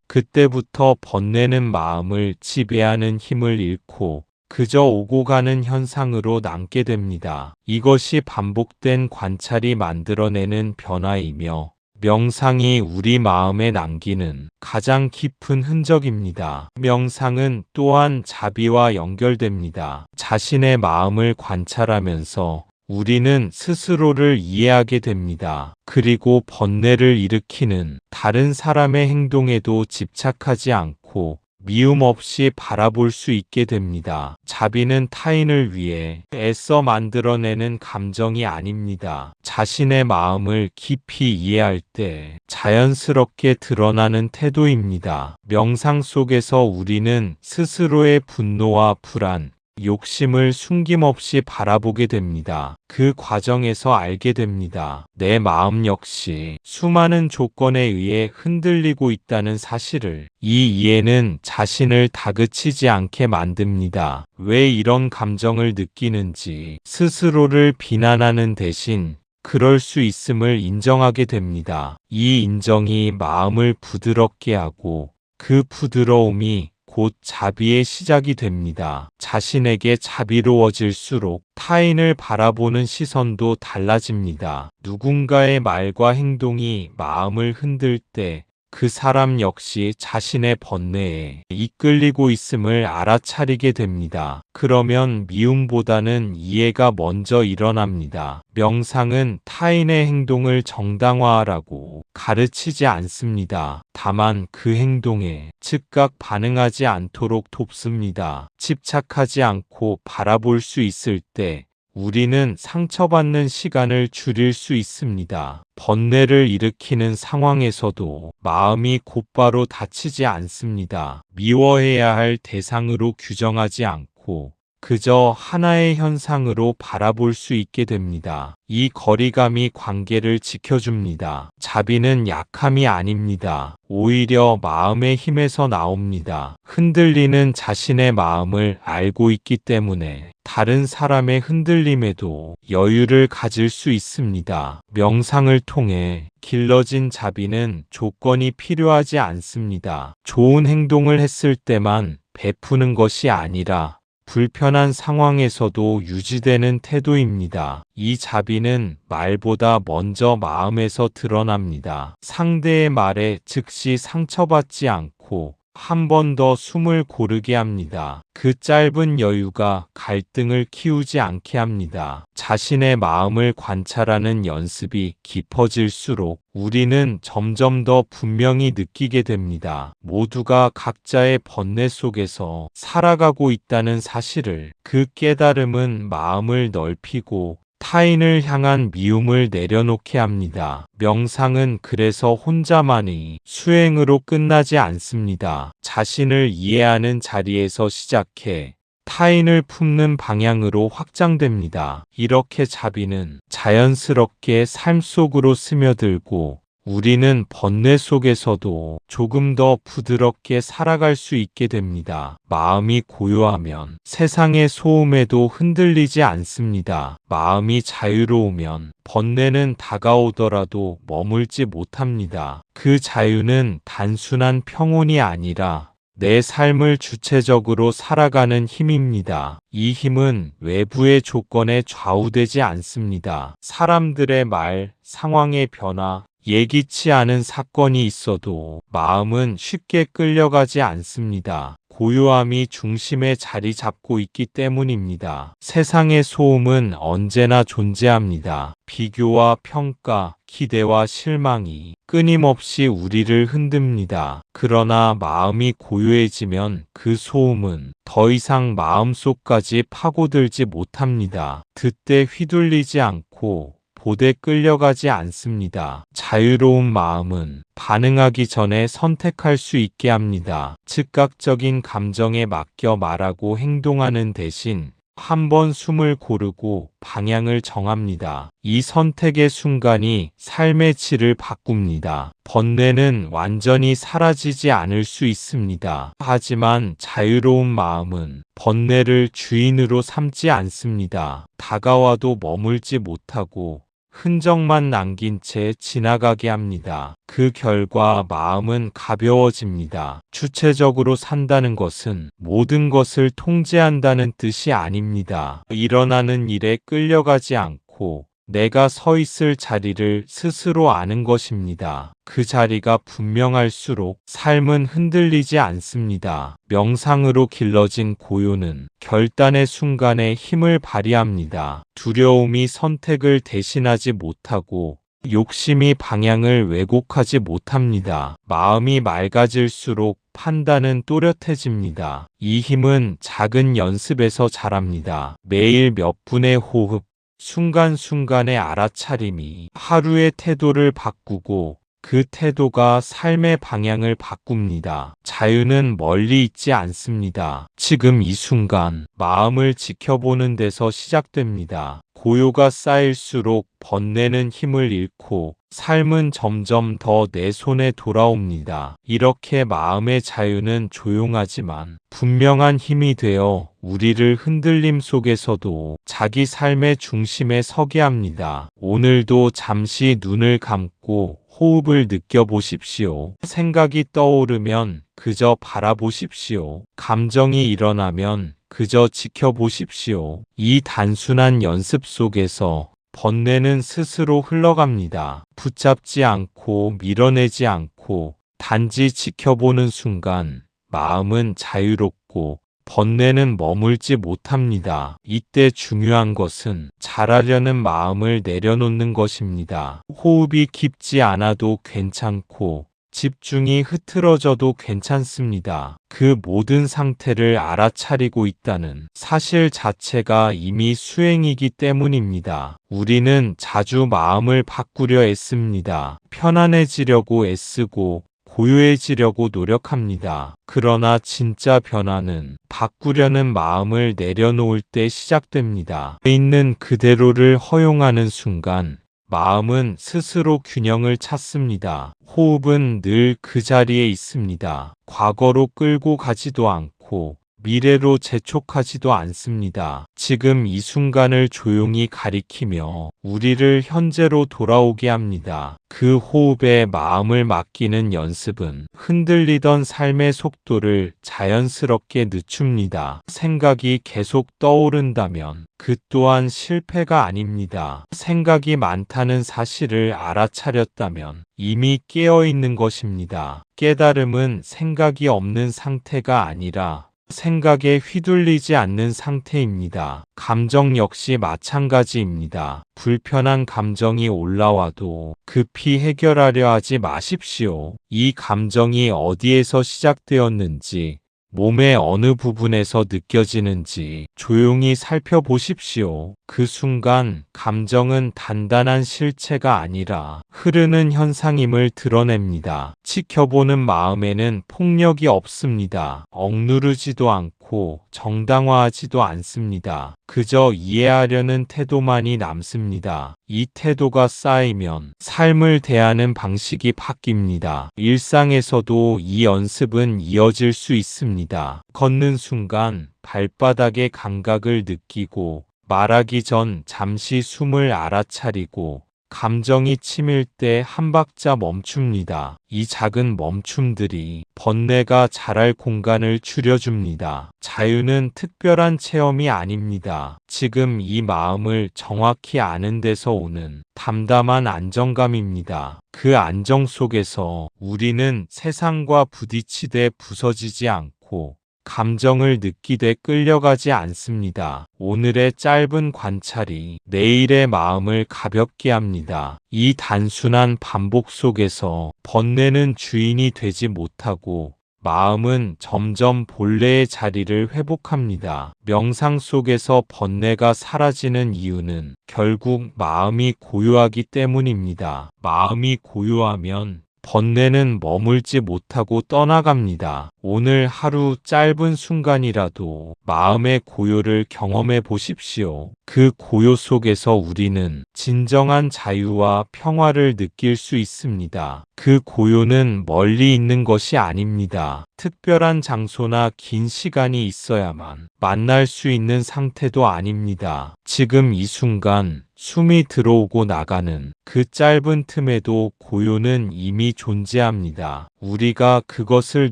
그때부터 번뇌는 마음을 지배하는 힘을 잃고 그저 오고 가는 현상으로 남게 됩니다. 이것이 반복된 관찰이 만들어내는 변화이며 명상이 우리 마음에 남기는 가장 깊은 흔적입니다. 명상은 또한 자비와 연결됩니다. 자신의 마음을 관찰하면서 우리는 스스로를 이해하게 됩니다. 그리고 번뇌를 일으키는 다른 사람의 행동에도 집착하지 않고 미움 없이 바라볼 수 있게 됩니다. 자비는 타인을 위해 애써 만들어내는 감정이 아닙니다. 자신의 마음을 깊이 이해할 때 자연스럽게 드러나는 태도입니다. 명상 속에서 우리는 스스로의 분노와 불안, 욕심을 숨김없이 바라보게 됩니다. 그 과정에서 알게 됩니다. 내 마음 역시 수많은 조건에 의해 흔들리고 있다는 사실을. 이 이해는 자신을 다그치지 않게 만듭니다. 왜 이런 감정을 느끼는지 스스로를 비난하는 대신 그럴 수 있음을 인정하게 됩니다. 이 인정이 마음을 부드럽게 하고 그 부드러움이 곧 자비의 시작이 됩니다. 자신에게 자비로워질수록 타인을 바라보는 시선도 달라집니다. 누군가의 말과 행동이 마음을 흔들 때 그 사람 역시 자신의 번뇌에 이끌리고 있음을 알아차리게 됩니다. 그러면 미움보다는 이해가 먼저 일어납니다. 명상은 타인의 행동을 정당화하라고 가르치지 않습니다. 다만 그 행동에 즉각 반응하지 않도록 돕습니다. 집착하지 않고 바라볼 수 있을 때 우리는 상처받는 시간을 줄일 수 있습니다. 번뇌를 일으키는 상황에서도 마음이 곧바로 닫히지 않습니다. 미워해야 할 대상으로 규정하지 않고 그저 하나의 현상으로 바라볼 수 있게 됩니다. 이 거리감이 관계를 지켜줍니다. 자비는 약함이 아닙니다. 오히려 마음의 힘에서 나옵니다. 흔들리는 자신의 마음을 알고 있기 때문에 다른 사람의 흔들림에도 여유를 가질 수 있습니다. 명상을 통해 길러진 자비는 조건이 필요하지 않습니다. 좋은 행동을 했을 때만 베푸는 것이 아니라 불편한 상황에서도 유지되는 태도입니다. 이 자비는 말보다 먼저 마음에서 드러납니다. 상대의 말에 즉시 상처받지 않고 한 번 더 숨을 고르게 합니다. 그 짧은 여유가 갈등을 키우지 않게 합니다. 자신의 마음을 관찰하는 연습이 깊어질수록 우리는 점점 더 분명히 느끼게 됩니다. 모두가 각자의 번뇌 속에서 살아가고 있다는 사실을. 그 깨달음은 마음을 넓히고 타인을 향한 미움을 내려놓게 합니다. 명상은 그래서 혼자만이 수행으로 끝나지 않습니다. 자신을 이해하는 자리에서 시작해 타인을 품는 방향으로 확장됩니다. 이렇게 자비는 자연스럽게 삶 속으로 스며들고 우리는 번뇌 속에서도 조금 더 부드럽게 살아갈 수 있게 됩니다. 마음이 고요하면 세상의 소음에도 흔들리지 않습니다. 마음이 자유로우면 번뇌는 다가오더라도 머물지 못합니다. 그 자유는 단순한 평온이 아니라 내 삶을 주체적으로 살아가는 힘입니다. 이 힘은 외부의 조건에 좌우되지 않습니다. 사람들의 말, 상황의 변화, 예기치 않은 사건이 있어도 마음은 쉽게 끌려가지 않습니다. 고요함이 중심에 자리 잡고 있기 때문입니다. 세상의 소음은 언제나 존재합니다. 비교와 평가, 기대와 실망이 끊임없이 우리를 흔듭니다. 그러나 마음이 고요해지면 그 소음은 더 이상 마음속까지 파고들지 못합니다. 듣되 휘둘리지 않고 보되 끌려가지 않습니다. 자유로운 마음은 반응하기 전에 선택할 수 있게 합니다. 즉각적인 감정에 맡겨 말하고 행동하는 대신 한 번 숨을 고르고 방향을 정합니다. 이 선택의 순간이 삶의 질을 바꿉니다. 번뇌는 완전히 사라지지 않을 수 있습니다. 하지만 자유로운 마음은 번뇌를 주인으로 삼지 않습니다. 다가와도 머물지 못하고 흔적만 남긴 채 지나가게 합니다. 그 결과 마음은 가벼워집니다. 주체적으로 산다는 것은 모든 것을 통제한다는 뜻이 아닙니다. 일어나는 일에 끌려가지 않고 내가 서 있을 자리를 스스로 아는 것입니다. 그 자리가 분명할수록 삶은 흔들리지 않습니다. 명상으로 길러진 고요는 결단의 순간에 힘을 발휘합니다. 두려움이 선택을 대신하지 못하고 욕심이 방향을 왜곡하지 못합니다. 마음이 맑아질수록 판단은 또렷해집니다. 이 힘은 작은 연습에서 자랍니다. 매일 몇 분의 호흡, 순간순간의 알아차림이 하루의 태도를 바꾸고 그 태도가 삶의 방향을 바꿉니다. 자유는 멀리 있지 않습니다. 지금 이 순간 마음을 지켜보는 데서 시작됩니다. 고요가 쌓일수록 번뇌는 힘을 잃고 삶은 점점 더 내 손에 돌아옵니다. 이렇게 마음의 자유는 조용하지만 분명한 힘이 되어 우리를 흔들림 속에서도 자기 삶의 중심에 서게 합니다. 오늘도 잠시 눈을 감고 호흡을 느껴보십시오. 생각이 떠오르면 그저 바라보십시오. 감정이 일어나면 그저 지켜보십시오. 이 단순한 연습 속에서 번뇌는 스스로 흘러갑니다. 붙잡지 않고 밀어내지 않고 단지 지켜보는 순간 마음은 자유롭고 번뇌는 머물지 못합니다. 이때 중요한 것은 잘하려는 마음을 내려놓는 것입니다. 호흡이 깊지 않아도 괜찮고 집중이 흐트러져도 괜찮습니다. 그 모든 상태를 알아차리고 있다는 사실 자체가 이미 수행이기 때문입니다. 우리는 자주 마음을 바꾸려 애씁니다. 편안해지려고 애쓰고 고요해지려고 노력합니다. 그러나 진짜 변화는 바꾸려는 마음을 내려놓을 때 시작됩니다. 있는 그대로를 허용하는 순간 마음은 스스로 균형을 찾습니다. 호흡은 늘 그 자리에 있습니다. 과거로 끌고 가지도 않고 미래로 재촉하지도 않습니다. 지금 이 순간을 조용히 가리키며 우리를 현재로 돌아오게 합니다. 그 호흡에 마음을 맡기는 연습은 흔들리던 삶의 속도를 자연스럽게 늦춥니다. 생각이 계속 떠오른다면 그 또한 실패가 아닙니다. 생각이 많다는 사실을 알아차렸다면 이미 깨어있는 것입니다. 깨달음은 생각이 없는 상태가 아니라 생각에 휘둘리지 않는 상태입니다. 감정 역시 마찬가지입니다. 불편한 감정이 올라와도 급히 해결하려 하지 마십시오. 이 감정이 어디에서 시작되었는지, 몸의 어느 부분에서 느껴지는지 조용히 살펴보십시오. 그 순간 감정은 단단한 실체가 아니라 흐르는 현상임을 드러냅니다. 지켜보는 마음에는 폭력이 없습니다. 억누르지도 않고 정당화하지도 않습니다. 그저 이해하려는 태도만이 남습니다. 이 태도가 쌓이면 삶을 대하는 방식이 바뀝니다. 일상에서도 이 연습은 이어질 수 있습니다. 걷는 순간 발바닥의 감각을 느끼고 말하기 전 잠시 숨을 알아차리고 감정이 치밀 때 한 박자 멈춥니다. 이 작은 멈춤들이 번뇌가 자랄 공간을 줄여줍니다. 자유는 특별한 체험이 아닙니다. 지금 이 마음을 정확히 아는 데서 오는 담담한 안정감입니다. 그 안정 속에서 우리는 세상과 부딪히되 부서지지 않고 감정을 느끼되 끌려가지 않습니다. 오늘의 짧은 관찰이 내일의 마음을 가볍게 합니다. 이 단순한 반복 속에서 번뇌는 주인이 되지 못하고 마음은 점점 본래의 자리를 회복합니다. 명상 속에서 번뇌가 사라지는 이유는 결국 마음이 고요하기 때문입니다. 마음이 고요하면 번뇌는 머물지 못하고 떠나갑니다. 오늘 하루 짧은 순간이라도 마음의 고요를 경험해 보십시오. 그 고요 속에서 우리는 진정한 자유와 평화를 느낄 수 있습니다. 그 고요는 멀리 있는 것이 아닙니다. 특별한 장소나 긴 시간이 있어야만 만날 수 있는 상태도 아닙니다. 지금 이 순간 숨이 들어오고 나가는 그 짧은 틈에도 고요는 이미 존재합니다. 우리가 그것을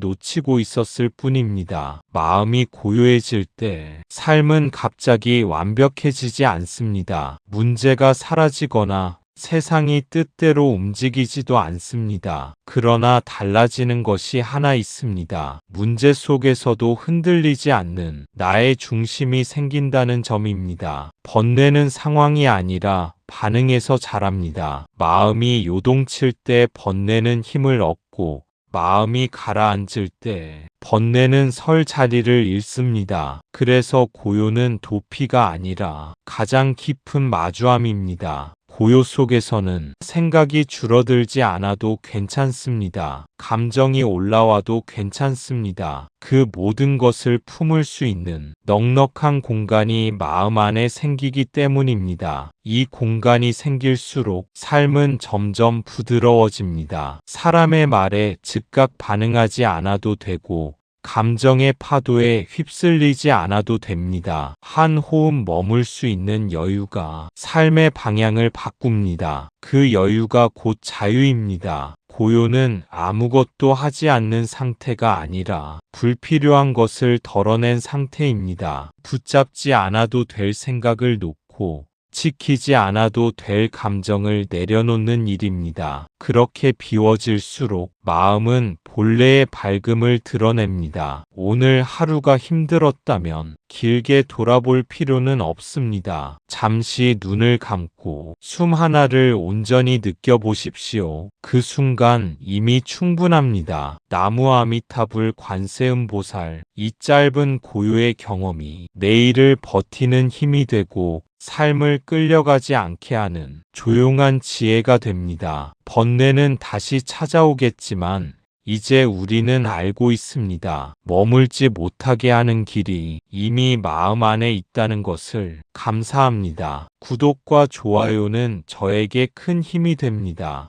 놓치고 있었을 뿐입니다. 마음이 고요해질 때 삶은 갑자기 완벽해지지 않습니다. 문제가 사라지거나 세상이 뜻대로 움직이지도 않습니다. 그러나 달라지는 것이 하나 있습니다. 문제 속에서도 흔들리지 않는 나의 중심이 생긴다는 점입니다. 번뇌는 상황이 아니라 반응에서 자랍니다. 마음이 요동칠 때 번뇌는 힘을 얻고 마음이 가라앉을 때 번뇌는 설 자리를 잃습니다. 그래서 고요는 도피가 아니라 가장 깊은 마주함입니다. 고요 속에서는 생각이 줄어들지 않아도 괜찮습니다. 감정이 올라와도 괜찮습니다. 그 모든 것을 품을 수 있는 넉넉한 공간이 마음 안에 생기기 때문입니다. 이 공간이 생길수록 삶은 점점 부드러워집니다. 사람의 말에 즉각 반응하지 않아도 되고 감정의 파도에 휩쓸리지 않아도 됩니다. 한 호흡 머물 수 있는 여유가 삶의 방향을 바꿉니다. 그 여유가 곧 자유입니다. 고요는 아무것도 하지 않는 상태가 아니라 불필요한 것을 덜어낸 상태입니다. 붙잡지 않아도 될 생각을 놓고 지키지 않아도 될 감정을 내려놓는 일입니다. 그렇게 비워질수록 마음은 본래의 밝음을 드러냅니다. 오늘 하루가 힘들었다면 길게 돌아볼 필요는 없습니다. 잠시 눈을 감고 숨 하나를 온전히 느껴보십시오. 그 순간 이미 충분합니다. 나무 아미타불 관세음보살, 이 짧은 고요의 경험이 내일을 버티는 힘이 되고 삶을 끌려가지 않게 하는 조용한 지혜가 됩니다. 번뇌는 다시 찾아오겠지만 이제 우리는 알고 있습니다. 머물지 못하게 하는 길이 이미 마음 안에 있다는 것을. 감사합니다. 구독과 좋아요는 저에게 큰 힘이 됩니다.